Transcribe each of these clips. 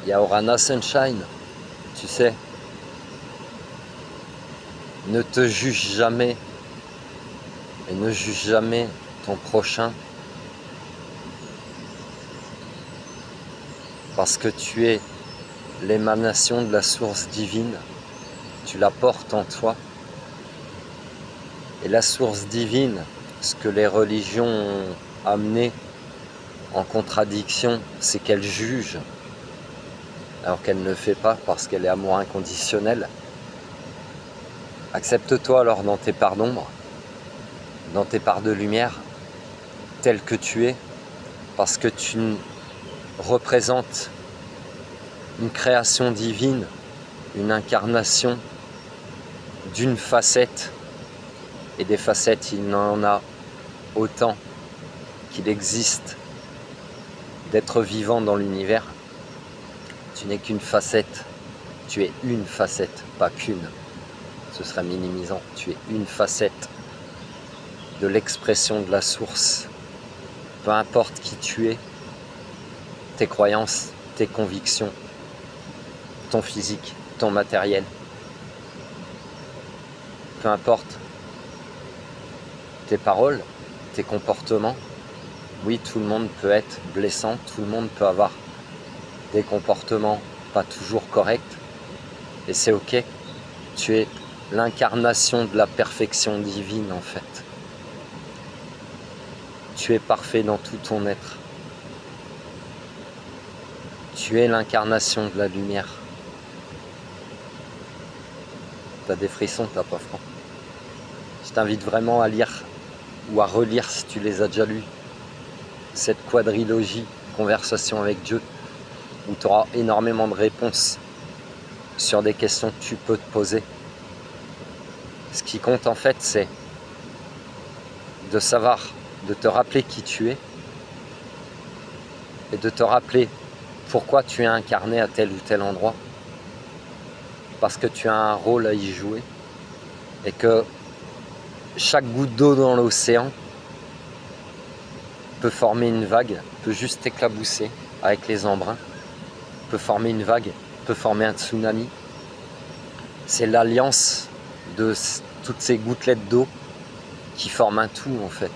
Il y a Orana Sunshine, tu sais. Ne te juge jamais et ne juge jamais ton prochain parce que tu es l'émanation de la source divine, tu la portes en toi. Et la source divine, ce que les religions ont amené en contradiction, c'est qu'elle juge, alors qu'elle ne le fait pas parce qu'elle est amour inconditionnel. Accepte-toi alors dans tes parts d'ombre, dans tes parts de lumière, tel que tu es, parce que tu représentes une création divine, une incarnation d'une facette, et des facettes, il en a autant qu'il existe d'être vivant dans l'univers. Tu n'es qu'une facette, tu es une facette, pas qu'une, ce serait minimisant, tu es une facette de l'expression de la source. Peu importe qui tu es, tes croyances, tes convictions, ton physique, ton matériel, peu importe tes paroles, tes comportements. Oui, tout le monde peut être blessant, tout le monde peut avoir des comportements pas toujours corrects, et c'est ok. Tu es l'incarnation de la perfection divine en fait. Tu es parfait dans tout ton être. Tu es l'incarnation de la lumière. T'as des frissons, t'as pas froid? Je t'invite vraiment à lire ou à relire si tu les as déjà lus cette quadrilogie Conversation avec Dieu, où tu auras énormément de réponses sur des questions que tu peux te poser. Ce qui compte en fait, c'est de savoir, de te rappeler qui tu es et de te rappeler pourquoi tu es incarné à tel ou tel endroit, parce que tu as un rôle à y jouer et que chaque goutte d'eau dans l'océan peut former une vague, peut juste éclabousser avec les embruns, peut former une vague, peut former un tsunami. C'est l'alliance de toutes ces gouttelettes d'eau qui forment un tout en fait.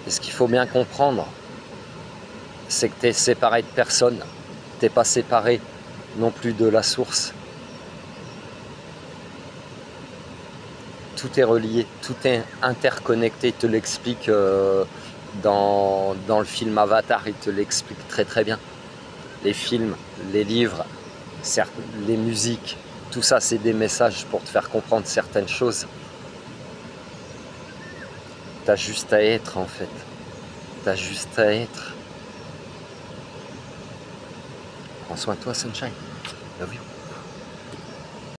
Et ce qu'il faut bien comprendre, c'est que tu es séparé de personne, tu n'es pas séparé non plus de la source. Tout est relié, tout est interconnecté, il te l'explique dans le film Avatar, il te l'explique très très bien. Les films, les livres, les musiques, tout ça c'est des messages pour te faire comprendre certaines choses. T'as juste à être en fait, t'as juste à être. Prends soin de toi Sunshine, love you.